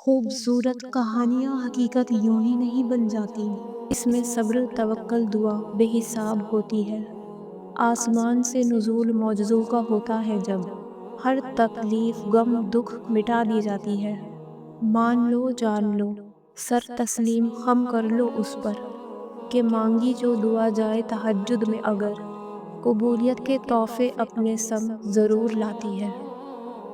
خوبصورت کہانیاں حقیقت یوں ہی نہیں بن جاتی، اس میں صبر، توکل، دعا بے حساب ہوتی ہے۔ آسمان سے نزول معجزوں کا ہوتا ہے جب ہر تکلیف، غم، دکھ مٹا دی جاتی ہے۔ مان لو، جان لو، سر تسلیم خم کر لو اس پر، کہ مانگی جو دعا جائے تہجد میں اگر، قبولیت کے تحفے اپنے سنگ ضرور لاتی ہے۔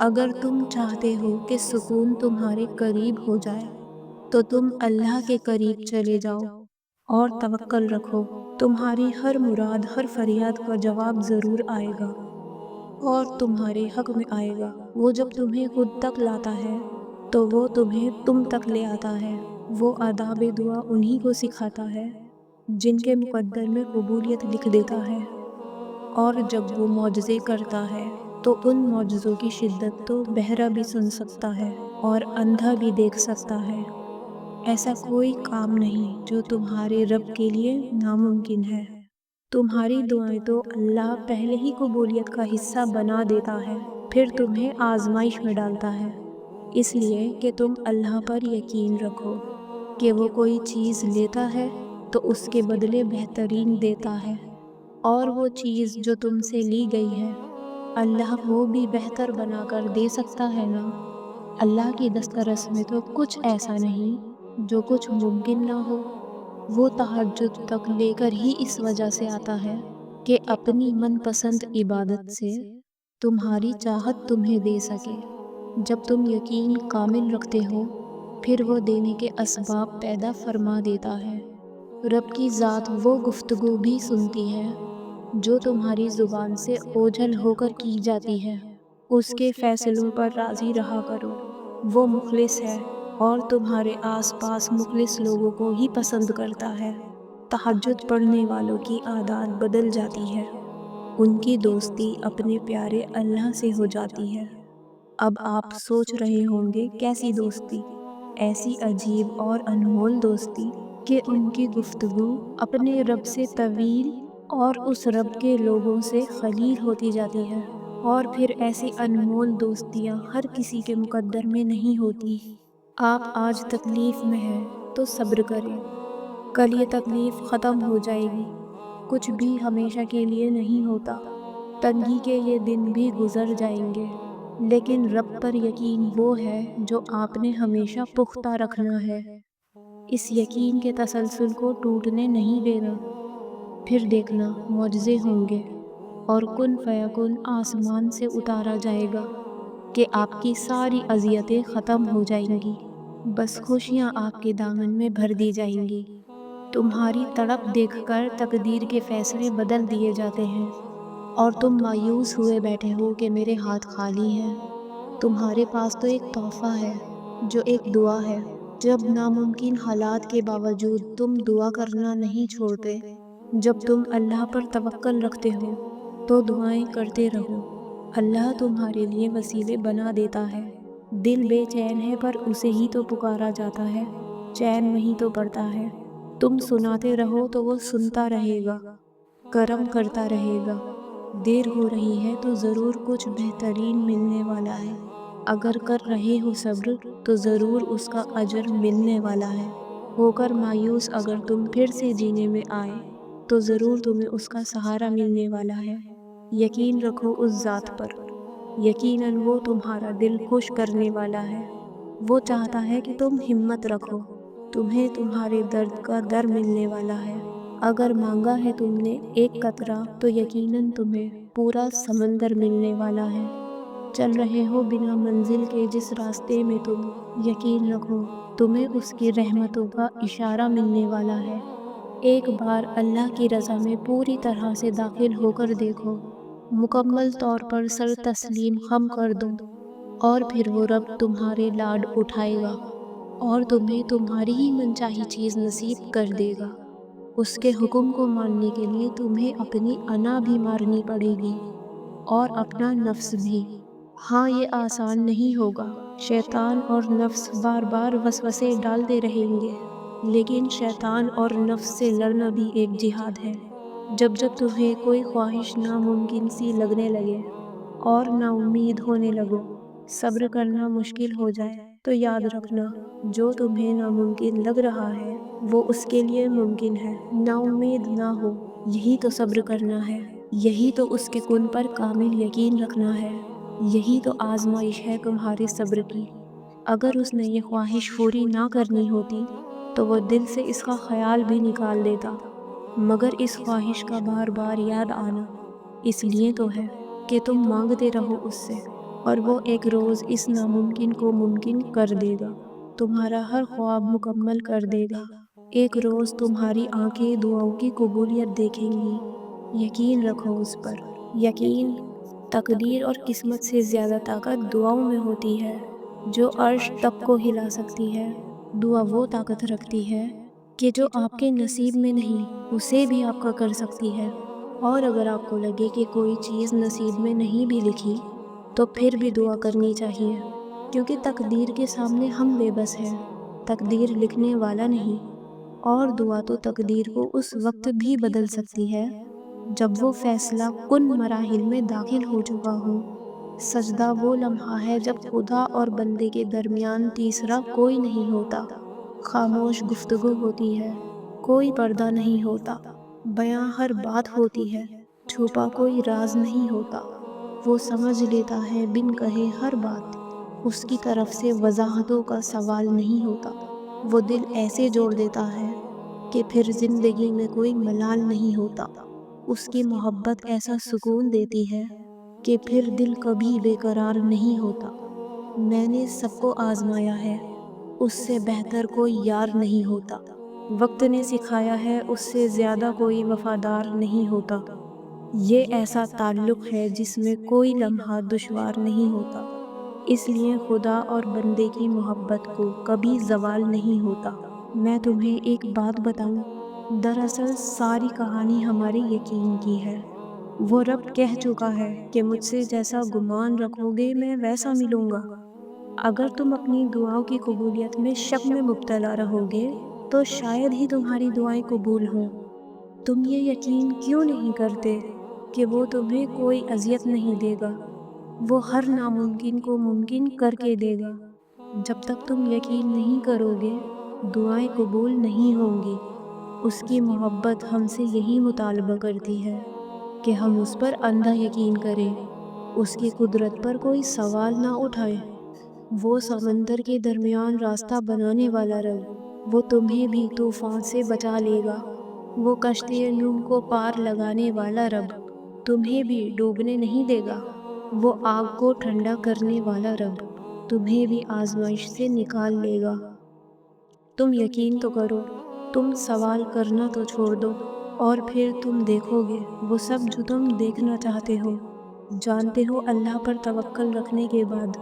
اگر تم چاہتے ہو کہ سکون تمہارے قریب ہو جائے تو تم اللہ کے قریب چلے جاؤ اور توکل رکھو۔ تمہاری ہر مراد، ہر فریاد کا جواب ضرور آئے گا اور تمہارے حق میں آئے گا۔ وہ جب تمہیں خود تک لاتا ہے تو وہ تمہیں تم تک لے آتا ہے۔ وہ آداب دعا انہی کو سکھاتا ہے جن کے مقدر میں قبولیت لکھ دیتا ہے، اور جب وہ معجزے کرتا ہے تو ان معجزوں کی شدت تو بہرا بھی سن سکتا ہے اور اندھا بھی دیکھ سکتا ہے۔ ایسا کوئی کام نہیں جو تمہارے رب کے لیے ناممکن ہے۔ تمہاری دعائیں تو اللہ پہلے ہی قبولیت کا حصہ بنا دیتا ہے، پھر تمہیں آزمائش میں ڈالتا ہے، اس لیے کہ تم اللہ پر یقین رکھو کہ وہ کوئی چیز لیتا ہے تو اس کے بدلے بہترین دیتا ہے، اور وہ چیز جو تم سے لی گئی ہے اللہ وہ بھی بہتر بنا کر دے سکتا ہے نا۔ اللہ کی دسترس میں تو کچھ ایسا نہیں جو کچھ ممکن نہ ہو۔ وہ تہجد تک لے کر ہی اس وجہ سے آتا ہے کہ اپنی من پسند عبادت سے تمہاری چاہت تمہیں دے سکے۔ جب تم یقین کامل رکھتے ہو پھر وہ دینے کے اسباب پیدا فرما دیتا ہے۔ رب کی ذات وہ گفتگو بھی سنتی ہے جو تمہاری زبان سے اوجھل ہو کر کی جاتی ہے۔ اس کے فیصلوں پر راضی رہا کرو، وہ مخلص ہے اور تمہارے آس پاس مخلص لوگوں کو ہی پسند کرتا ہے۔ تہجد پڑھنے والوں کی عادات بدل جاتی ہے، ان کی دوستی اپنے پیارے اللہ سے ہو جاتی ہے۔ اب آپ سوچ رہے ہوں گے کیسی دوستی؟ ایسی عجیب اور انمول دوستی کہ ان کی گفتگو اپنے رب سے طویل اور اس رب کے لوگوں سے خلیل ہوتی جاتی ہے۔ اور پھر ایسی انمول دوستیاں ہر کسی کے مقدر میں نہیں ہوتی۔ آپ آج تکلیف میں ہیں تو صبر کریں، کل یہ تکلیف ختم ہو جائے گی۔ کچھ بھی ہمیشہ کے لیے نہیں ہوتا، تنگی کے یہ دن بھی گزر جائیں گے، لیکن رب پر یقین وہ ہے جو آپ نے ہمیشہ پختہ رکھنا ہے۔ اس یقین کے تسلسل کو ٹوٹنے نہیں دینا، پھر دیکھنا معجزے ہوں گے اور کن فیکون آسمان سے اتارا جائے گا کہ آپ کی ساری اذیتیں ختم ہو جائیں گی، بس خوشیاں آپ کے دامن میں بھر دی جائیں گی۔ تمہاری تڑپ دیکھ کر تقدیر کے فیصلے بدل دیے جاتے ہیں اور تم مایوس ہوئے بیٹھے ہو کہ میرے ہاتھ خالی ہیں۔ تمہارے پاس تو ایک تحفہ ہے جو ایک دعا ہے۔ جب ناممکن حالات کے باوجود تم دعا کرنا نہیں چھوڑتے، جب تم اللہ پر توکل رکھتے ہو تو دعائیں کرتے رہو، اللہ تمہارے لیے وسیلے بنا دیتا ہے۔ دل بے چین ہے پر اسے ہی تو پکارا جاتا ہے، چین وہیں تو پڑتا ہے۔ تم سناتے رہو تو وہ سنتا رہے گا، کرم کرتا رہے گا۔ دیر ہو رہی ہے تو ضرور کچھ بہترین ملنے والا ہے۔ اگر کر رہے ہو صبر تو ضرور اس کا اجر ملنے والا ہے۔ ہو کر مایوس اگر تم پھر سے جینے میں آئے تو ضرور تمہیں اس کا سہارا ملنے والا ہے۔ یقین رکھو اس ذات پر، یقیناً وہ تمہارا دل خوش کرنے والا ہے۔ وہ چاہتا ہے کہ تم ہمت رکھو، تمہیں تمہارے درد کا در ملنے والا ہے۔ اگر مانگا ہے تم نے ایک قطرہ تو یقیناً تمہیں پورا سمندر ملنے والا ہے۔ چل رہے ہو بنا منزل کے جس راستے میں تم، یقین رکھو تمہیں اس کی رحمتوں کا اشارہ ملنے والا ہے۔ ایک بار اللہ کی رضا میں پوری طرح سے داخل ہو کر دیکھو، مکمل طور پر سر تسلیم خم کر دو، اور پھر وہ رب تمہارے لاڈ اٹھائے گا اور تمہیں تمہاری ہی منچاہی چیز نصیب کر دے گا۔ اس کے حکم کو ماننے کے لیے تمہیں اپنی انا بھی مارنی پڑے گی اور اپنا نفس بھی۔ ہاں، یہ آسان نہیں ہوگا، شیطان اور نفس بار بار وسوسے ڈالتے رہیں گے، لیکن شیطان اور نفس سے لڑنا بھی ایک جہاد ہے۔ جب تمہیں کوئی خواہش ناممکن سی لگنے لگے اور نا امید ہونے لگو، صبر کرنا مشکل ہو جائے تو یاد رکھنا، جو تمہیں ناممکن لگ رہا ہے وہ اس کے لیے ممکن ہے۔ نا امید نہ ہو، یہی تو صبر کرنا ہے، یہی تو اس کے کن پر کامل یقین رکھنا ہے، یہی تو آزمائش ہے تمہارے صبر کی۔ اگر اس نے یہ خواہش پوری نہ کرنی ہوتی تو وہ دل سے اس کا خیال بھی نکال دیتا، مگر اس خواہش کا بار بار یاد آنا اس لیے تو ہے کہ تم مانگتے رہو اس سے، اور وہ ایک روز اس ناممکن کو ممکن کر دے گا، تمہارا ہر خواب مکمل کر دے گا۔ ایک روز تمہاری آنکھیں دعاؤں کی قبولیت دیکھیں گی، یقین رکھو اس پر۔ یقین، تقدیر اور قسمت سے زیادہ طاقت دعاؤں میں ہوتی ہے، جو عرش تک کو ہلا سکتی ہے۔ دعا وہ طاقت رکھتی ہے کہ جو آپ کے نصیب میں نہیں اسے بھی آپ کا کر سکتی ہے۔ اور اگر آپ کو لگے کہ کوئی چیز نصیب میں نہیں بھی لکھی تو پھر بھی دعا کرنی چاہیے، کیونکہ تقدیر کے سامنے ہم بے بس ہیں، تقدیر لکھنے والا نہیں۔ اور دعا تو تقدیر کو اس وقت بھی بدل سکتی ہے جب وہ فیصلہ کن مراحل میں داخل ہو چکا ہو۔ سجدہ وہ لمحہ ہے جب خدا اور بندے کے درمیان تیسرا کوئی نہیں ہوتا، خاموش گفتگو ہوتی ہے، کوئی پردہ نہیں ہوتا، بیاں ہر بات ہوتی ہے، چھپا کوئی راز نہیں ہوتا۔ وہ سمجھ لیتا ہے بن کہے ہر بات، اس کی طرف سے وضاحتوں کا سوال نہیں ہوتا۔ وہ دل ایسے جوڑ دیتا ہے کہ پھر زندگی میں کوئی ملال نہیں ہوتا۔ اس کی محبت ایسا سکون دیتی ہے کہ پھر دل کبھی بے قرار نہیں ہوتا۔ میں نے سب کو آزمایا ہے، اس سے بہتر کوئی یار نہیں ہوتا۔ وقت نے سکھایا ہے اس سے زیادہ کوئی وفادار نہیں ہوتا۔ یہ ایسا تعلق ہے جس میں کوئی لمحہ دشوار نہیں ہوتا، اس لیے خدا اور بندے کی محبت کو کبھی زوال نہیں ہوتا۔ میں تمہیں ایک بات بتاؤں، دراصل ساری کہانی ہمارے یقین کی ہے۔ وہ رب کہہ چکا ہے کہ مجھ سے جیسا گمان رکھو گے میں ویسا ملوں گا۔ اگر تم اپنی دعاؤں کی قبولیت میں شک میں مبتلا رہو گے تو شاید ہی تمہاری دعائیں قبول ہوں۔ تم یہ یقین کیوں نہیں کرتے کہ وہ تمہیں کوئی اذیت نہیں دے گا؟ وہ ہر ناممکن کو ممکن کر کے دے گا۔ جب تک تم یقین نہیں کرو گے دعائیں قبول نہیں ہوں گی۔ اس کی محبت ہم سے یہی مطالبہ کرتی ہے کہ ہم اس پر اندھا یقین کریں، اس کی قدرت پر کوئی سوال نہ اٹھائیں۔ وہ سمندر کے درمیان راستہ بنانے والا رب، وہ تمہیں بھی طوفان سے بچا لے گا۔ وہ کشتی نوح کو پار لگانے والا رب تمہیں بھی ڈوبنے نہیں دے گا۔ وہ آگ کو ٹھنڈا کرنے والا رب تمہیں بھی آزمائش سے نکال لے گا۔ تم یقین تو کرو، تم سوال کرنا تو چھوڑ دو، اور پھر تم دیکھو گے وہ سب جو تم دیکھنا چاہتے ہو۔ جانتے ہو اللہ پر توکل رکھنے کے بعد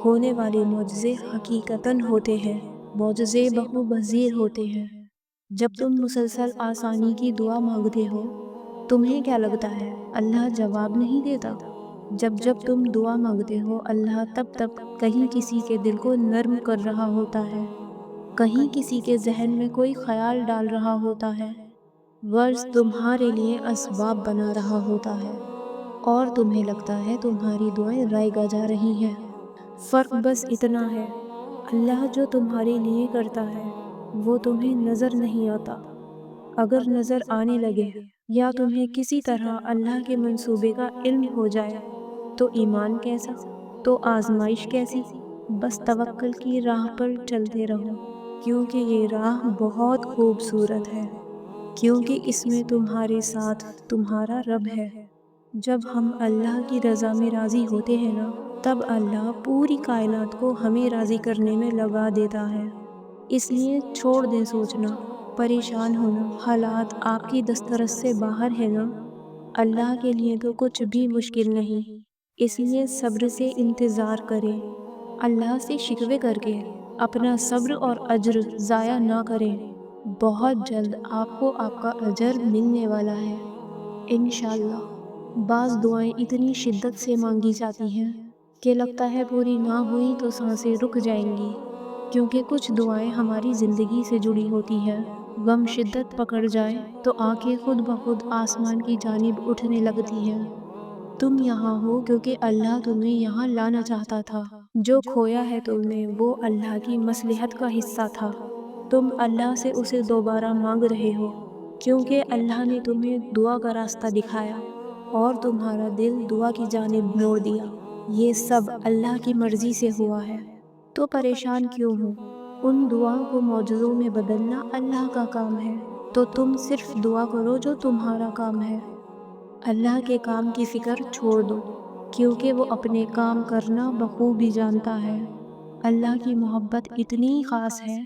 ہونے والے معجزے حقیقتاً ہوتے ہیں، معجزے بہو بذیر ہوتے ہیں۔ جب تم مسلسل آسانی کی دعا مانگتے ہو تمہیں کیا لگتا ہے اللہ جواب نہیں دیتا؟ جب تم دعا مانگتے ہو اللہ تب کہیں کسی کے دل کو نرم کر رہا ہوتا ہے، کہیں کسی کے ذہن میں کوئی خیال ڈال رہا ہوتا ہے، غرض تمہارے لیے اسباب بنا رہا ہوتا ہے، اور تمہیں لگتا ہے تمہاری دعائیں رائگاں جا رہی ہیں۔ فرق بس اتنا ہے، اللہ جو تمہارے لیے کرتا ہے وہ تمہیں نظر نہیں آتا۔ اگر نظر آنے لگے یا تمہیں کسی طرح اللہ کے منصوبے کا علم ہو جائے تو ایمان کیسا، تو آزمائش کیسی؟ بس توکل کی راہ پر چلتے رہو، کیونکہ یہ راہ بہت خوبصورت ہے، کیونکہ اس میں تمہارے ساتھ تمہارا رب ہے۔ جب ہم اللہ کی رضا میں راضی ہوتے ہیں نا، تب اللہ پوری کائنات کو ہمیں راضی کرنے میں لگا دیتا ہے۔ اس لیے چھوڑ دیں سوچنا، پریشان ہونا، حالات آپ کی دسترس سے باہر ہے نا، اللہ کے لیے تو کچھ بھی مشکل نہیں۔ اس لیے صبر سے انتظار کریں، اللہ سے شکوے کر کے اپنا صبر اور اجر ضائع نہ کریں۔ بہت جلد آپ کو آپ کا اجر ملنے والا ہے انشاءاللہ۔ بعض دعائیں اتنی شدت سے مانگی جاتی ہیں کہ لگتا ہے پوری نہ ہوئی تو سانسیں رک جائیں گی، کیونکہ کچھ دعائیں ہماری زندگی سے جڑی ہوتی ہیں۔ غم شدت پکڑ جائے تو آنکھیں خود بخود آسمان کی جانب اٹھنے لگتی ہیں۔ تم یہاں ہو کیونکہ اللہ تمہیں یہاں لانا چاہتا تھا۔ جو کھویا ہے تم نے وہ اللہ کی مصلحت کا حصہ تھا۔ تم اللہ سے اسے دوبارہ مانگ رہے ہو کیونکہ اللہ نے تمہیں دعا کا راستہ دکھایا اور تمہارا دل دعا کی جانب موڑ دیا۔ یہ سب اللہ کی مرضی سے ہوا ہے، تو پریشان کیوں ہو؟ ان دعاؤں کو معجزوں میں بدلنا اللہ کا کام ہے، تو تم صرف دعا کرو جو تمہارا کام ہے۔ اللہ کے کام کی فکر چھوڑ دو کیونکہ وہ اپنے کام کرنا بخوبی جانتا ہے۔ اللہ کی محبت اتنی خاص ہے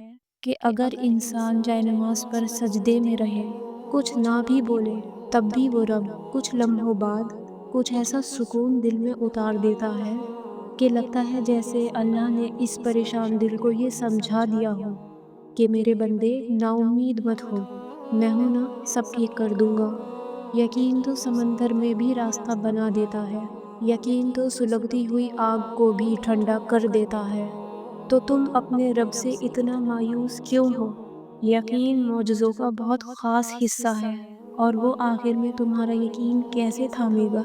کہ اگر انسان جائے نماز پر سجدے میں رہے، کچھ نہ بھی بولے، تب بھی وہ رب کچھ لمحوں بعد کچھ ایسا سکون دل میں اتار دیتا ہے کہ لگتا ہے جیسے اللہ نے اس پریشان دل کو یہ سمجھا دیا ہو کہ میرے بندے نا امید مت ہو، میں ہوں نا، سب ٹھیک کر دوں گا۔ یقین تو سمندر میں بھی راستہ بنا دیتا ہے، یقین تو سلگتی ہوئی آگ کو بھی ٹھنڈا کر دیتا ہے، تو تم اپنے رب سے اتنا مایوس کیوں ہو؟ یقین معجزوں کا بہت خاص حصہ ہے اور وہ آخر میں تمہارا یقین کیسے تھامے گا،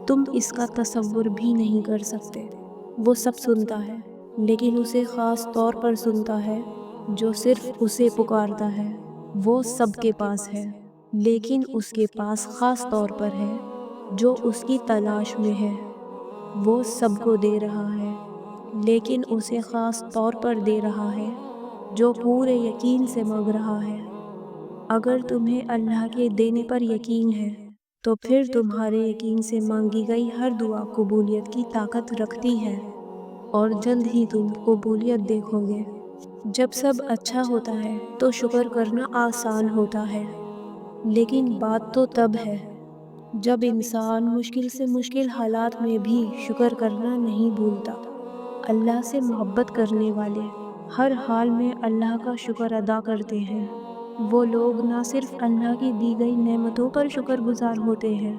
تم اس کا تصور بھی نہیں کر سکتے۔ وہ سب سنتا ہے لیکن اسے خاص طور پر سنتا ہے جو صرف اسے پکارتا ہے۔ وہ سب کے پاس ہے لیکن اس کے پاس خاص طور پر ہے جو اس کی تلاش میں ہے۔ وہ سب کو دے رہا ہے لیکن اسے خاص طور پر دے رہا ہے جو پورے یقین سے مانگ رہا ہے۔ اگر تمہیں اللہ کے دینے پر یقین ہے تو پھر تمہارے یقین سے مانگی گئی ہر دعا قبولیت کی طاقت رکھتی ہے اور جلد ہی تم قبولیت دیکھو گے۔ جب سب اچھا ہوتا ہے تو شکر کرنا آسان ہوتا ہے، لیکن بات تو تب ہے جب انسان مشکل سے مشکل حالات میں بھی شکر کرنا نہیں بھولتا۔ اللہ سے محبت کرنے والے ہر حال میں اللہ کا شکر ادا کرتے ہیں۔ وہ لوگ نہ صرف اللہ کی دی گئی نعمتوں پر شکر گزار ہوتے ہیں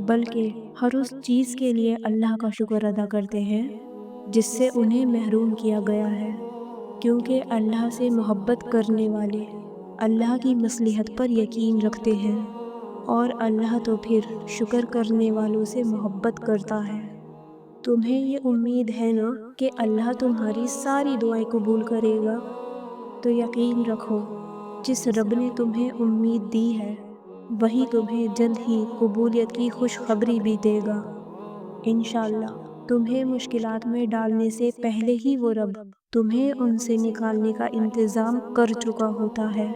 بلکہ ہر اس چیز کے لیے اللہ کا شکر ادا کرتے ہیں جس سے انہیں محروم کیا گیا ہے، کیونکہ اللہ سے محبت کرنے والے اللہ کی مصلحت پر یقین رکھتے ہیں اور اللہ تو پھر شکر کرنے والوں سے محبت کرتا ہے۔ تمہیں یہ امید ہے نا کہ اللہ تمہاری ساری دعائیں قبول کرے گا، تو یقین رکھو جس رب نے تمہیں امید دی ہے وہی تمہیں جلد ہی قبولیت کی خوشخبری بھی دے گا۔ انشاءاللہ تمہیں مشکلات میں ڈالنے سے پہلے ہی وہ رب تمہیں ان سے نکالنے کا انتظام کر چکا ہوتا ہے،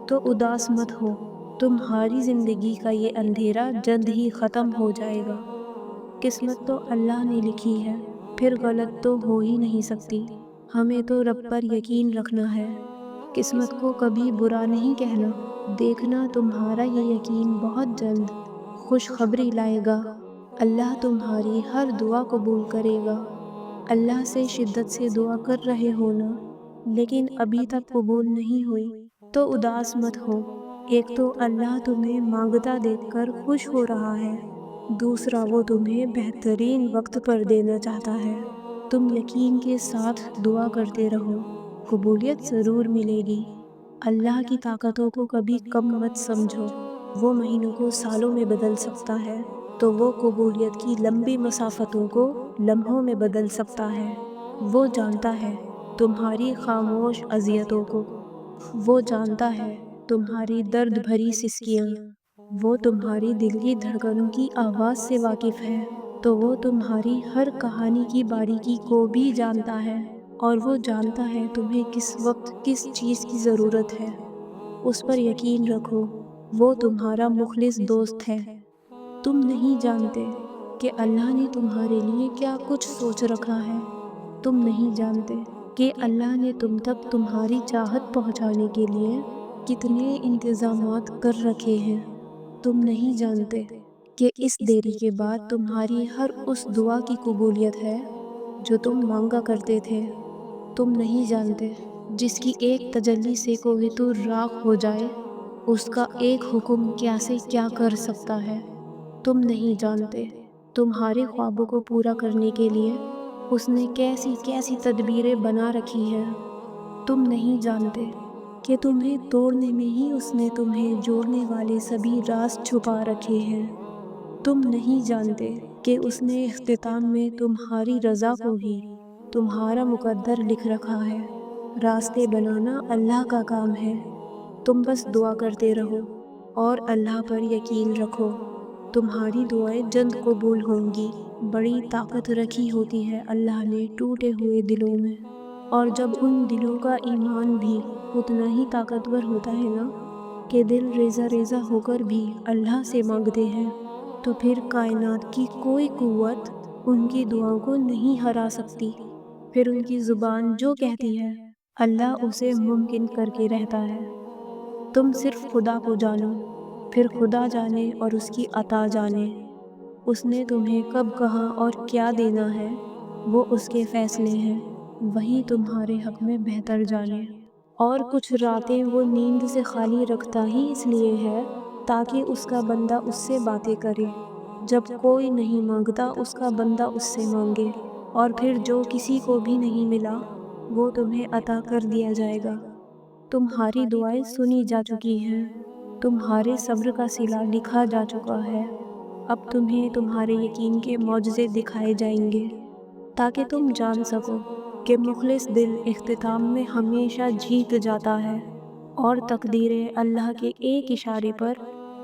تو اداس مت ہو، تمہاری زندگی کا یہ اندھیرا جلد ہی ختم ہو جائے گا۔ قسمت تو اللہ نے لکھی ہے، پھر غلط تو ہو ہی نہیں سکتی، ہمیں تو رب پر یقین رکھنا ہے۔ قسمت کو کبھی برا نہیں کہنا، دیکھنا تمہارا یہ یقین بہت جلد خوشخبری لائے گا۔ اللہ تمہاری ہر دعا قبول کرے گا۔ اللہ سے شدت سے دعا کر رہے ہو نا، لیکن ابھی تک قبول نہیں ہوئی، تو اداس مت ہو۔ ایک تو اللہ تمہیں مانگتا دیکھ کر خوش ہو رہا ہے، دوسرا وہ تمہیں بہترین وقت پر دینا چاہتا ہے۔ تم یقین کے ساتھ دعا کرتے رہو، قبولیت ضرور ملے گی۔ اللہ کی طاقتوں کو کبھی کم مت سمجھو، وہ مہینوں کو سالوں میں بدل سکتا ہے تو وہ قبولیت کی لمبی مسافتوں کو لمحوں میں بدل سکتا ہے۔ وہ جانتا ہے تمہاری خاموش اذیتوں کو، وہ جانتا ہے تمہاری درد بھری سسکیاں، وہ تمہاری دل کی دھڑکنوں کی آواز سے واقف ہے، تو وہ تمہاری ہر کہانی کی باریکی کو بھی جانتا ہے اور وہ جانتا ہے تمہیں کس وقت کس چیز کی ضرورت ہے۔ اس پر یقین رکھو، وہ تمہارا مخلص دوست ہے۔ تم نہیں جانتے کہ اللہ نے تمہارے لیے کیا کچھ سوچ رکھا ہے، تم نہیں جانتے کہ اللہ نے تم تک تمہاری چاہت پہنچانے کے لیے کتنے انتظامات کر رکھے ہیں، تم نہیں جانتے کہ اس دیری کے بعد تمہاری ہر اس دعا کی قبولیت ہے جو تم مانگا کرتے تھے، تم نہیں جانتے جس کی ایک تجلی سے کوہ طور راکھ ہو جائے، اس کا ایک حکم کیا سے کیا کر سکتا ہے، تم نہیں جانتے تمہارے خوابوں کو پورا کرنے کے لیے اس نے کیسی کیسی تدبیریں بنا رکھی ہیں، تم نہیں جانتے کہ تمہیں توڑنے میں ہی اس نے تمہیں جوڑنے والے سبھی راز چھپا رکھے ہیں، تم نہیں جانتے کہ اس نے اختتام میں تمہاری رضا کو ہی تمہارا مقدر لکھ رکھا ہے۔ راستے بنانا اللہ کا کام ہے۔ تم بس دعا کرتے رہو اور اللہ پر یقین رکھو۔ تمہاری دعائیں جلد قبول ہوں گی۔ بڑی طاقت رکھی ہوتی ہے اللہ نے ٹوٹے ہوئے دلوں میں، اور جب ان دلوں کا ایمان بھی اتنا ہی طاقتور ہوتا ہے نا کہ دل ریزہ ریزہ ہو کر بھی اللہ سے مانگتے ہیں، تو پھر کائنات کی کوئی قوت ان کی دعاؤں کو نہیں ہرا سکتی۔ پھر ان کی زبان جو کہتی ہے اللہ اسے ممکن کر کے رہتا ہے۔ تم صرف خدا کو جانو، پھر خدا جانے اور اس کی عطا جانے۔ اس نے تمہیں کب کہاں اور کیا دینا ہے وہ اس کے فیصلے ہیں، وہی تمہارے حق میں بہتر جانے۔ اور کچھ راتیں وہ نیند سے خالی رکھتا ہی اس لیے ہے تاکہ اس کا بندہ اس سے باتیں کرے۔ جب کوئی نہیں مانگتا اس کا بندہ اس سے مانگے، اور پھر جو کسی کو بھی نہیں ملا وہ تمہیں عطا کر دیا جائے گا۔ تمہاری دعائیں سنی جا چکی ہیں، تمہارے صبر کا صلہ لکھا جا چکا ہے۔ اب تمہیں تمہارے یقین کے معجزے دکھائے جائیں گے تاکہ تم جان سکو کہ مخلص دل اختتام میں ہمیشہ جیت جاتا ہے، اور تقدیریں اللہ کے ایک اشارے پر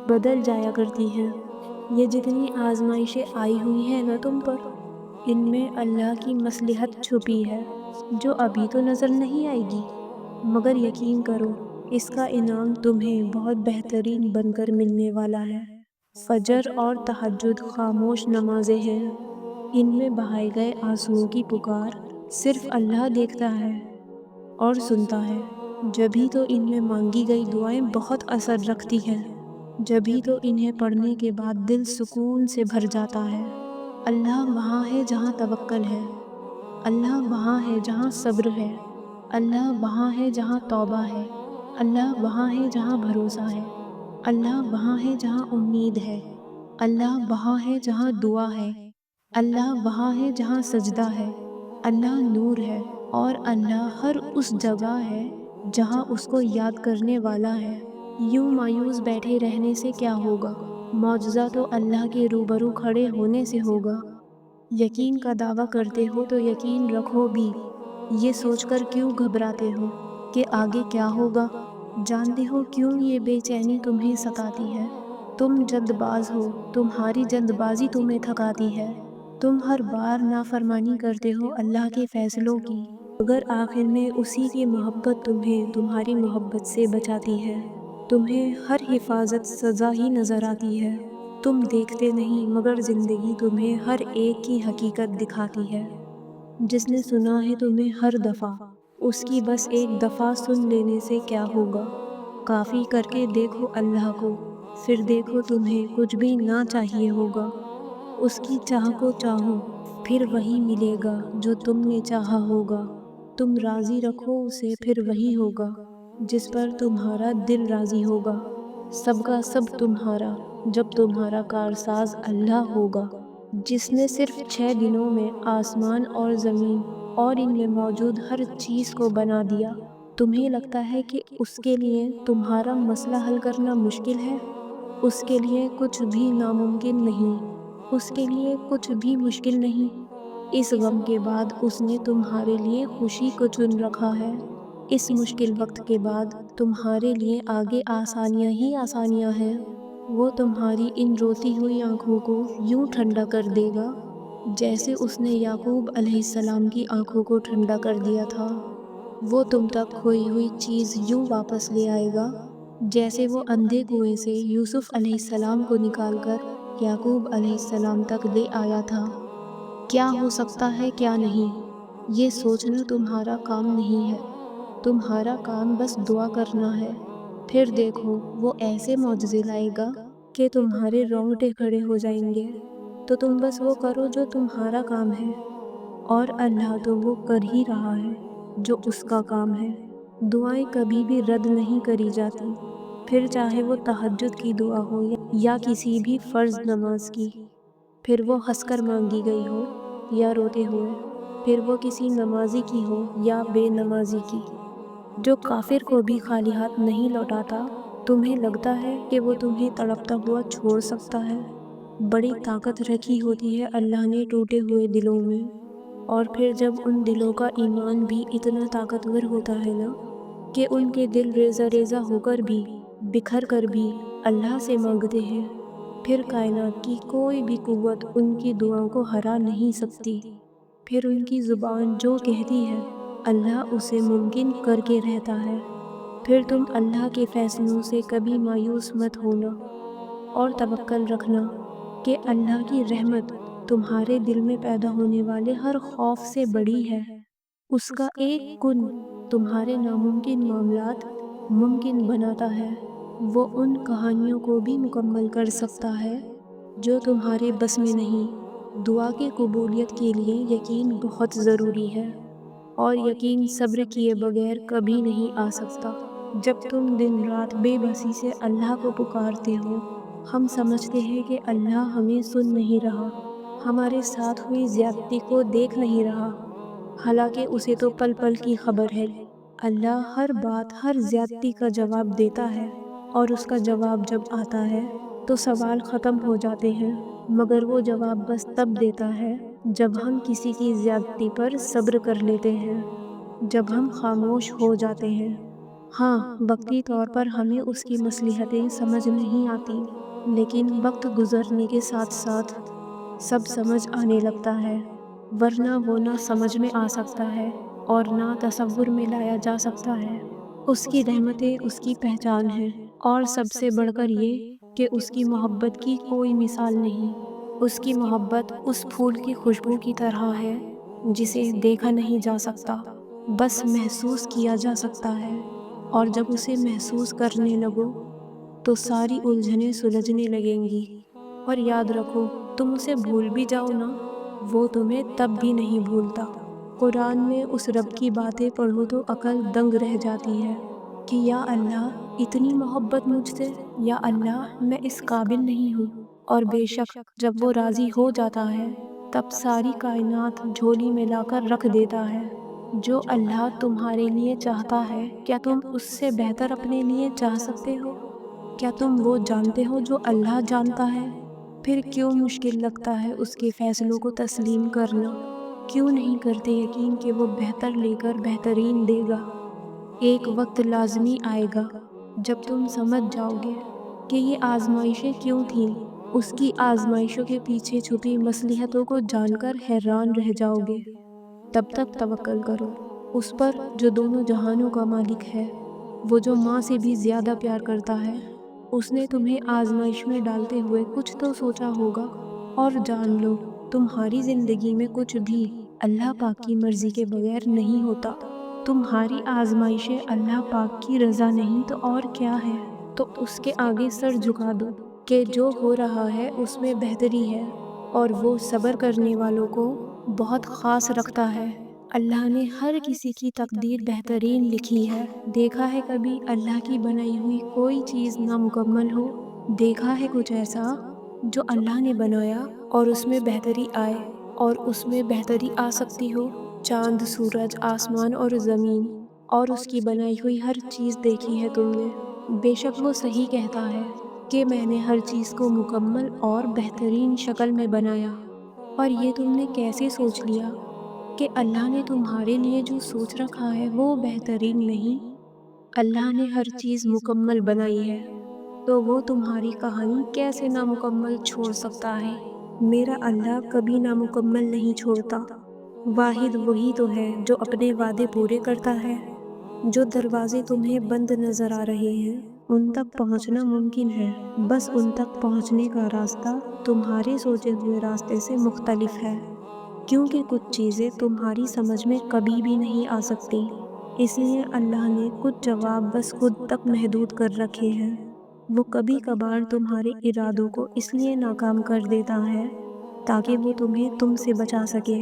بدل جایا کرتی ہیں۔ یہ جتنی آزمائشیں آئی ہوئی ہیں نا تم پر، ان میں اللہ کی مصلحت چھپی ہے جو ابھی تو نظر نہیں آئے گی، مگر یقین کرو اس کا انعام تمہیں بہت بہترین بن کر ملنے والا ہے۔ فجر اور تہجد خاموش نمازیں ہیں، ان میں بہائے گئے آنسوؤں کی پکار صرف اللہ دیکھتا ہے اور سنتا ہے۔ جبھی تو ان میں مانگی گئی دعائیں بہت اثر رکھتی ہیں، جبھی تو انہیں پڑھنے کے بعد دل سکون سے بھر جاتا ہے۔ اللہ وہاں ہے جہاں توکل ہے، اللہ وہاں ہے جہاں صبر ہے، اللہ وہاں ہے جہاں توبہ ہے، اللہ وہاں ہے جہاں بھروسہ ہے، اللہ وہاں ہے جہاں امید ہے، اللہ وہاں ہے جہاں دعا ہے، اللہ وہاں ہے جہاں سجدہ ہے، اللہ نور ہے، اور اللہ ہر اس جگہ ہے جہاں اس کو یاد کرنے والا ہے۔ یوں مایوس بیٹھے رہنے سے کیا ہوگا، معجزہ تو اللہ کے روبرو کھڑے ہونے سے ہوگا۔ یقین کا دعویٰ کرتے ہو تو یقین رکھو بھی، یہ سوچ کر کیوں گھبراتے ہو کہ آگے کیا ہوگا؟ جانتے ہو کیوں یہ بے چینی تمہیں ستاتی ہے؟ تم جلد باز ہو، تمہاری جلد بازی تمہیں تھکاتی ہے۔ تم ہر بار نافرمانی کرتے ہو اللہ کے فیصلوں کی، مگر آخر میں اسی کی محبت تمہیں تمہاری محبت سے بچاتی ہے۔ تمہیں ہر حفاظت سزا ہی نظر آتی ہے۔ تم دیکھتے نہیں مگر زندگی تمہیں ہر ایک کی حقیقت دکھاتی ہے۔ جس نے سنا ہے تمہیں ہر دفعہ، اس کی بس ایک دفعہ سن لینے سے کیا ہوگا؟ کافی کر کے دیکھو اللہ کو، پھر دیکھو تمہیں کچھ بھی نہ چاہیے ہوگا۔ اس کی چاہ کو چاہو، پھر وہی ملے گا جو تم نے چاہا ہوگا۔ تم راضی رکھو اسے، پھر وہی ہوگا جس پر تمہارا دل راضی ہوگا۔ سب کا سب تمہارا جب تمہارا کارساز اللہ ہوگا، جس نے صرف 6 دنوں میں آسمان اور زمین اور ان میں موجود ہر چیز کو بنا دیا۔ تمہیں لگتا ہے کہ اس کے لیے تمہارا مسئلہ حل کرنا مشکل ہے؟ اس کے لیے کچھ بھی ناممکن نہیں، اس کے لیے کچھ بھی مشکل نہیں۔ اس غم کے بعد اس نے تمہارے لیے خوشی کو چن رکھا ہے۔ اس مشکل وقت کے بعد تمہارے لیے آگے آسانیاں ہی آسانیاں ہیں۔ وہ تمہاری ان روتی ہوئی آنکھوں کو یوں ٹھنڈا کر دے گا جیسے اس نے یعقوب علیہ السلام کی آنکھوں کو ٹھنڈا کر دیا تھا۔ وہ تم تک کھوئی ہوئی چیز یوں واپس لے آئے گا جیسے وہ اندھے کنویں سے یوسف علیہ السلام کو نکال کر یعقوب علیہ السلام تک لے آیا تھا۔ کیا ہو سکتا ہے کیا نہیں، یہ سوچنا تمہارا کام نہیں ہے۔ تمہارا کام بس دعا کرنا ہے۔ پھر دیکھو وہ ایسے معجزے لائے گا کہ تمہارے رونگٹے کھڑے ہو جائیں گے۔ تو تم بس وہ کرو جو تمہارا کام ہے، اور اللہ تو وہ کر ہی رہا ہے جو اس کا کام ہے۔ دعائیں کبھی بھی رد نہیں کری جاتی، پھر چاہے وہ تہجد کی دعا ہو یا کسی بھی فرض نماز کی، پھر وہ ہنس کر مانگی گئی ہو یا روتے ہوئے، پھر وہ کسی نمازی کی ہو یا بے نمازی کی۔ جو کافر کو بھی خالی ہاتھ نہیں لوٹاتا، تمہیں لگتا ہے کہ وہ تمہیں تڑپتا ہوا چھوڑ سکتا ہے؟ بڑی طاقت رکھی ہوتی ہے اللہ نے ٹوٹے ہوئے دلوں میں۔ اور پھر جب ان دلوں کا ایمان بھی اتنا طاقتور ہوتا ہے نا کہ ان کے دل ریزہ ریزہ ہو کر بھی، بکھر کر بھی اللہ سے مانگتے ہیں، پھر کائنات کی کوئی بھی قوت ان کی دعاؤں کو ہرا نہیں سکتی۔ پھر ان کی زبان جو کہتی ہے اللہ اسے ممکن کر کے رہتا ہے۔ پھر تم اللہ کے فیصلوں سے کبھی مایوس مت ہونا اور توکل رکھنا کہ اللہ کی رحمت تمہارے دل میں پیدا ہونے والے ہر خوف سے بڑی ہے۔ اس کا ایک کن تمہارے ناممکن معاملات ممکن بناتا ہے۔ وہ ان کہانیوں کو بھی مکمل کر سکتا ہے جو تمہارے بس میں نہیں۔ دعا کی قبولیت کے لیے یقین بہت ضروری ہے، اور یقین صبر کیے بغیر کبھی نہیں آ سکتا۔ جب تم دن رات بے بسی سے اللہ کو پکارتے ہو، ہم سمجھتے ہیں کہ اللہ ہمیں سن نہیں رہا، ہمارے ساتھ ہوئی زیادتی کو دیکھ نہیں رہا، حالانکہ اسے تو پل پل کی خبر ہے۔ اللہ ہر بات، ہر زیادتی کا جواب دیتا ہے، اور اس کا جواب جب آتا ہے تو سوال ختم ہو جاتے ہیں، مگر وہ جواب بس تب دیتا ہے جب ہم کسی کی زیادتی پر صبر کر لیتے ہیں، جب ہم خاموش ہو جاتے ہیں۔ ہاں، وقتی طور پر ہمیں اس کی مصلحتیں سمجھ نہیں آتی، لیکن وقت گزرنے کے ساتھ ساتھ سب سمجھ آنے لگتا ہے، ورنہ وہ نہ سمجھ میں آ سکتا ہے اور نہ تصور میں لایا جا سکتا ہے۔ اس کی رحمتیں اس کی پہچان ہے، اور سب سے بڑھ کر یہ کہ اس کی محبت کی کوئی مثال نہیں۔ اس کی محبت اس پھول کی خوشبو کی طرح ہے جسے دیکھا نہیں جا سکتا، بس محسوس کیا جا سکتا ہے، اور جب اسے محسوس کرنے لگو تو ساری الجھنیں سلجھنے لگیں گی۔ اور یاد رکھو، تم اسے بھول بھی جاؤ نا، وہ تمہیں تب بھی نہیں بھولتا۔ قرآن میں اس رب کی باتیں پڑھو تو عقل دنگ رہ جاتی ہے کہ یا اللہ اتنی محبت مجھ سے، یا اللہ میں اس قابل نہیں ہوں۔ اور بے شک جب وہ راضی ہو جاتا ہے تب ساری کائنات جھولی میں لا کر رکھ دیتا ہے۔ جو اللہ تمہارے لیے چاہتا ہے، کیا تم اس سے بہتر اپنے لیے چاہ سکتے ہو؟ کیا تم وہ جانتے ہو جو اللہ جانتا ہے؟ پھر کیوں مشکل لگتا ہے اس کے فیصلوں کو تسلیم کرنا؟ کیوں نہیں کرتے یقین کہ وہ بہتر لے کر بہترین دے گا؟ ایک وقت لازمی آئے گا جب تم سمجھ جاؤ گے کہ یہ آزمائشیں کیوں تھیں۔ اس کی آزمائشوں کے پیچھے چھپی مصلحتوں کو جان کر حیران رہ جاؤ گے۔ تب تک توکل کرو اس پر جو دونوں جہانوں کا مالک ہے، وہ جو ماں سے بھی زیادہ پیار کرتا ہے۔ اس نے تمہیں آزمائش میں ڈالتے ہوئے کچھ تو سوچا ہوگا، اور جان لو تمہاری زندگی میں کچھ بھی اللہ پاک کی مرضی کے بغیر نہیں ہوتا۔ تمہاری آزمائشیں اللہ پاک کی رضا نہیں تو اور کیا ہے؟ تو اس کے آگے سر جھکا دو کہ جو ہو رہا ہے اس میں بہتری ہے، اور وہ صبر کرنے والوں کو بہت خاص رکھتا ہے۔ اللہ نے ہر کسی کی تقدیر بہترین لکھی ہے۔ دیکھا ہے کبھی اللہ کی بنائی ہوئی کوئی چیز نامکمل ہو؟ دیکھا ہے کچھ ایسا جو اللہ نے بنایا اور اس میں بہتری آئے، اور اس میں بہتری آ سکتی ہو؟ چاند، سورج، آسمان اور زمین اور اس کی بنائی ہوئی ہر چیز دیکھی ہے تم نے۔ بے شک وہ صحیح کہتا ہے کہ میں نے ہر چیز کو مکمل اور بہترین شکل میں بنایا۔ اور یہ تم نے کیسے سوچ لیا کہ اللہ نے تمہارے لیے جو سوچ رکھا ہے وہ بہترین نہیں؟ اللہ نے ہر چیز مکمل بنائی ہے، تو وہ تمہاری کہانی کیسے نامکمل چھوڑ سکتا ہے؟ میرا اللہ کبھی نامکمل نہیں چھوڑتا۔ واحد وہی تو ہے جو اپنے وعدے پورے کرتا ہے۔ جو دروازے تمہیں بند نظر آ رہے ہیں ان تک پہنچنا ممکن ہے، بس ان تک پہنچنے کا راستہ تمہارے سوچے ہوئے راستے سے مختلف ہے، کیونکہ کچھ چیزیں تمہاری سمجھ میں کبھی بھی نہیں آ سکتی۔ اس لیے اللہ نے کچھ جواب بس خود تک محدود کر رکھے ہیں۔ وہ کبھی کبھار تمہارے ارادوں کو اس لیے ناکام کر دیتا ہے تاکہ وہ تمہیں تم سے بچا سکے،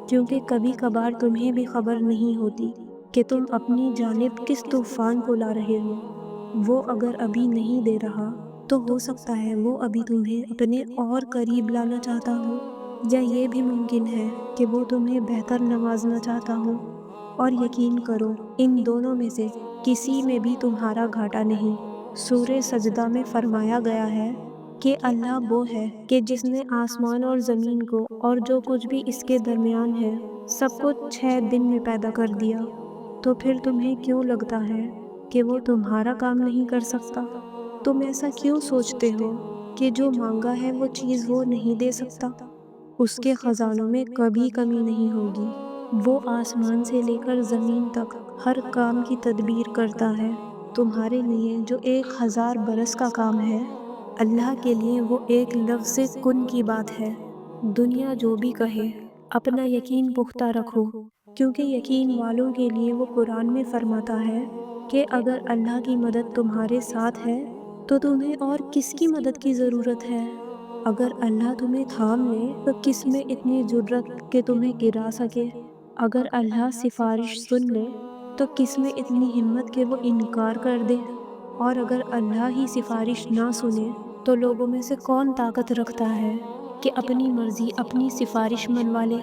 کیونکہ کبھی کبھار تمہیں بھی خبر نہیں ہوتی کہ تم اپنی جانب کس طوفان کو لا رہے ہو۔ وہ اگر ابھی نہیں دے رہا تو ہو سکتا ہے وہ ابھی تمہیں اپنے اور قریب لانا چاہتا ہو، یا یہ بھی ممکن ہے کہ وہ تمہیں بہتر نوازنا چاہتا ہو۔ اور یقین کرو ان دونوں میں سے کسی میں بھی تمہارا گھاٹا نہیں۔ سورہ سجدہ میں فرمایا گیا ہے کہ اللہ وہ ہے کہ جس نے آسمان اور زمین کو اور جو کچھ بھی اس کے درمیان ہے سب کو 6 دن میں پیدا کر دیا، تو پھر تمہیں کیوں لگتا ہے کہ وہ تمہارا کام نہیں کر سکتا؟ تم ایسا کیوں سوچتے ہو کہ جو مانگا ہے وہ چیز وہ نہیں دے سکتا؟ اس کے خزانوں میں کبھی کمی نہیں ہوگی۔ وہ آسمان سے لے کر زمین تک ہر کام کی تدبیر کرتا ہے۔ تمہارے لیے جو 1000 برس کا کام ہے، اللہ کے لیے وہ ایک لفظ سے کن کی بات ہے۔ دنیا جو بھی کہے، اپنا یقین پختہ رکھو، کیونکہ یقین والوں کے لیے وہ قرآن میں فرماتا ہے کہ اگر اللہ کی مدد تمہارے ساتھ ہے تو تمہیں اور کس کی مدد کی ضرورت ہے؟ اگر اللہ تمہیں تھام لے تو کس میں اتنی جرت کہ تمہیں گرا سکے؟ اگر اللہ سفارش سن لے تو کس میں اتنی ہمت کہ وہ انکار کر دے؟ اور اگر اللہ ہی سفارش نہ سنے تو لوگوں میں سے کون طاقت رکھتا ہے کہ اپنی مرضی اپنی سفارش منوا لے؟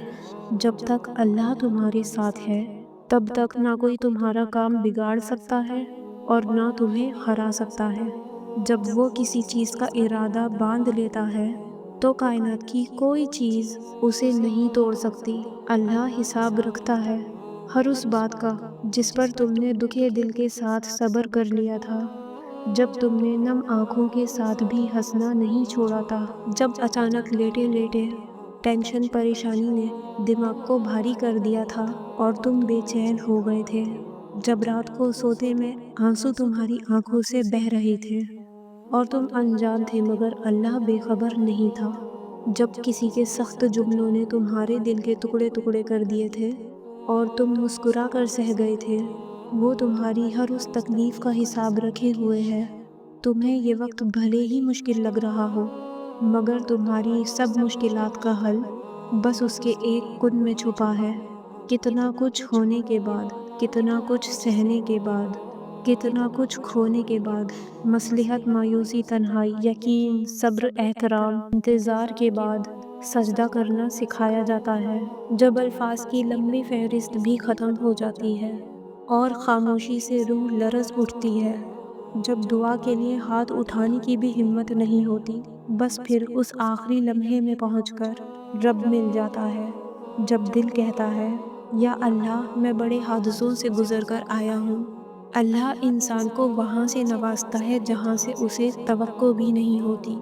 جب تک اللہ تمہارے ساتھ ہے تب تک نہ کوئی تمہارا کام بگاڑ سکتا ہے اور نہ تمہیں ہرا سکتا ہے۔ جب وہ کسی چیز کا ارادہ باندھ لیتا ہے تو کائنات کی کوئی چیز اسے نہیں توڑ سکتی۔ اللہ حساب رکھتا ہے ہر اس بات کا جس پر تم نے دکھے دل کے ساتھ صبر کر لیا تھا، جب تم نے نم آنکھوں کے ساتھ بھی ہنسنا نہیں چھوڑا تھا، جب اچانک لیٹے لیٹے ٹینشن پریشانی نے دماغ کو بھاری کر دیا تھا اور تم بے چین ہو گئے تھے، جب رات کو سوتے میں آنسو تمہاری آنکھوں سے بہہ رہے تھے اور تم انجان تھے مگر اللہ بے خبر نہیں تھا، جب کسی کے سخت جملوں نے تمہارے دل کے ٹکڑے ٹکڑے کر دیے تھے اور تم مسکرا کر سہ گئے تھے، وہ تمہاری ہر اس تکلیف کا حساب رکھے ہوئے ہے۔ تمہیں یہ وقت بھلے ہی مشکل لگ رہا ہو مگر تمہاری سب مشکلات کا حل بس اس کے ایک کن میں چھپا ہے۔ کتنا کچھ ہونے کے بعد، کتنا کچھ سہنے کے بعد، کتنا کچھ کھونے کے بعد، مصلحت، مایوسی، تنہائی، یقین، صبر، احترام، انتظار کے بعد سجدہ کرنا سکھایا جاتا ہے، جب الفاظ کی لمبی فہرست بھی ختم ہو جاتی ہے اور خاموشی سے روح لرز اٹھتی ہے، جب دعا کے لیے ہاتھ اٹھانے کی بھی ہمت نہیں ہوتی، بس پھر اس آخری لمحے میں پہنچ کر رب مل جاتا ہے، جب دل کہتا ہے یا اللہ میں بڑے حادثوں سے گزر کر آیا ہوں۔ اللہ انسان کو وہاں سے نوازتا ہے جہاں سے اسے توقع بھی نہیں ہوتی۔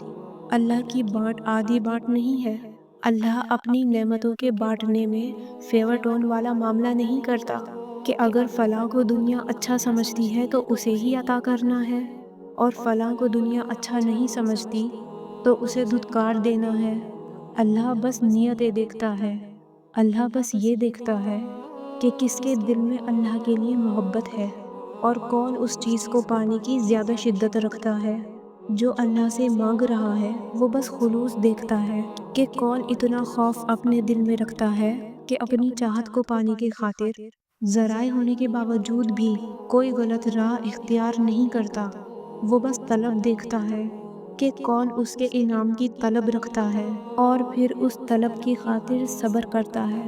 اللہ کی بانٹ آدھی بانٹ نہیں ہے۔ اللہ اپنی نعمتوں کے بانٹنے میں فیور ٹون والا معاملہ نہیں کرتا کہ اگر فلاں کو دنیا اچھا سمجھتی ہے تو اسے ہی عطا کرنا ہے اور فلاں کو دنیا اچھا نہیں سمجھتی تو اسے دھتکار دینا ہے۔ اللہ بس نیتیں دیکھتا ہے۔ اللہ بس یہ دیکھتا ہے کہ کس کے دل میں اللہ کے لیے محبت ہے اور کون اس چیز کو پانے کی زیادہ شدت رکھتا ہے۔ جو اللہ سے مانگ رہا ہے وہ بس خلوص دیکھتا ہے کہ کون اتنا خوف اپنے دل میں رکھتا ہے کہ اپنی چاہت کو پانے کی خاطر ذرائع ہونے کے باوجود بھی کوئی غلط راہ اختیار نہیں کرتا۔ وہ بس طلب دیکھتا ہے کہ کون اس کے انعام کی طلب رکھتا ہے اور پھر اس طلب کی خاطر صبر کرتا ہے۔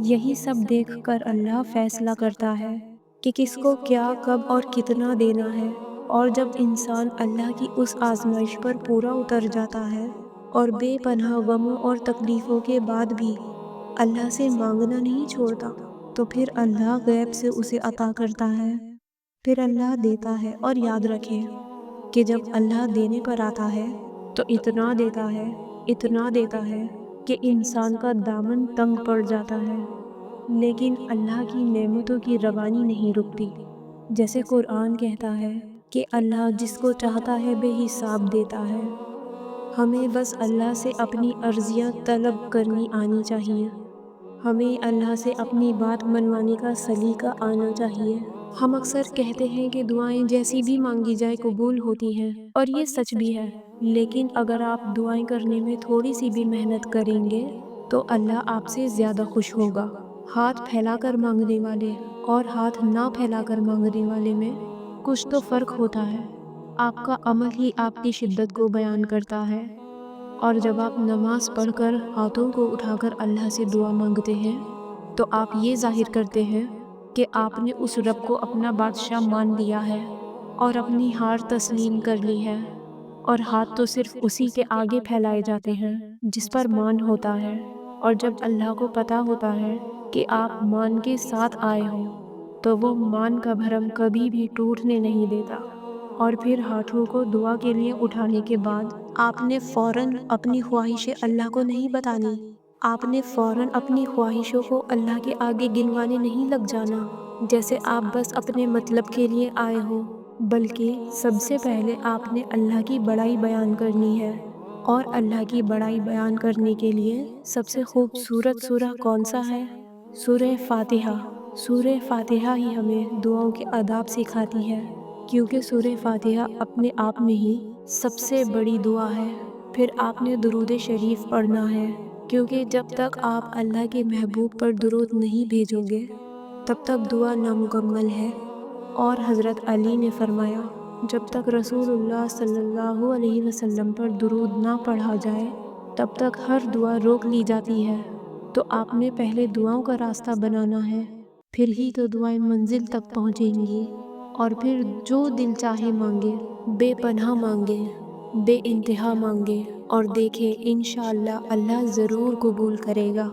یہی سب دیکھ کر اللہ فیصلہ کرتا ہے کہ کس کو کیا، کب اور کتنا دینا ہے، اور جب انسان اللہ کی اس آزمائش پر پورا اتر جاتا ہے اور بے پناہ غموں اور تکلیفوں کے بعد بھی اللہ سے مانگنا نہیں چھوڑتا تو پھر اللہ غیب سے اسے عطا کرتا ہے، پھر اللہ دیتا ہے۔ اور یاد رکھیں کہ جب اللہ دینے پر آتا ہے تو اتنا دیتا ہے، اتنا دیتا ہے کہ انسان کا دامن تنگ پڑ جاتا ہے، لیکن اللہ کی نعمتوں کی روانی نہیں رکتی۔ جیسے قرآن کہتا ہے کہ اللہ جس کو چاہتا ہے بے حساب دیتا ہے۔ ہمیں بس اللہ سے اپنی عرضیاں طلب کرنی آنی چاہیے، ہمیں اللہ سے اپنی بات منوانے کا سلیقہ آنا چاہیے۔ ہم اکثر کہتے ہیں کہ دعائیں جیسی بھی مانگی جائے قبول ہوتی ہیں، اور یہ سچ بھی ہے، لیکن اگر آپ دعائیں کرنے میں تھوڑی سی بھی محنت کریں گے تو اللہ آپ سے زیادہ خوش ہوگا۔ ہاتھ پھیلا کر مانگنے والے اور ہاتھ نہ پھیلا کر مانگنے والے میں کچھ تو فرق ہوتا ہے۔ آپ کا عمل ہی آپ کی شدت کو بیان کرتا ہے، اور جب آپ نماز پڑھ کر ہاتھوں کو اٹھا کر اللہ سے دعا مانگتے ہیں تو آپ یہ ظاہر کرتے ہیں کہ آپ نے اس رب کو اپنا بادشاہ مان لیا ہے اور اپنی ہار تسلیم کر لی ہے۔ اور ہاتھ تو صرف اسی کے آگے پھیلائے جاتے ہیں جس پر مان ہوتا ہے، اور جب اللہ کو پتہ ہوتا ہے کہ آپ مان کے ساتھ آئے ہو تو وہ مان کا بھرم کبھی بھی ٹوٹنے نہیں دیتا۔ اور پھر ہاتھوں کو دعا کے لیے اٹھانے کے بعد آپ نے فوراً اپنی خواہشیں اللہ کو نہیں بتانی، آپ نے فوراً اپنی خواہشوں کو اللہ کے آگے گنوانے نہیں لگ جانا جیسے آپ بس اپنے مطلب کے لیے آئے ہو، بلکہ سب سے پہلے آپ نے اللہ کی بڑائی بیان کرنی ہے۔ اور اللہ کی بڑائی بیان کرنے کے لیے سب سے خوبصورت سورہ کون سا ہے؟ سورہ فاتحہ۔ سورہ فاتحہ ہی ہمیں دعاؤں کے آداب سکھاتی ہے، کیونکہ سورہ فاتحہ اپنے آپ میں ہی سب سے بڑی دعا ہے۔ پھر آپ نے درود شریف پڑھنا ہے، کیونکہ جب تک آپ اللہ کے محبوب پر درود نہیں بھیجو گے تب تک دعا نامکمل ہے۔ اور حضرت علی نے فرمایا، جب تک رسول اللہ صلی اللہ علیہ وسلم پر درود نہ پڑھا جائے تب تک ہر دعا روک لی جاتی ہے۔ تو آپ نے پہلے دعاؤں کا راستہ بنانا ہے، پھر ہی تو دعائیں منزل تک پہنچیں گی۔ اور پھر جو دل چاہے مانگے، بے پناہ مانگے، بے انتہا مانگے، اور دیکھیں انشاءاللہ اللہ ضرور قبول کرے گا۔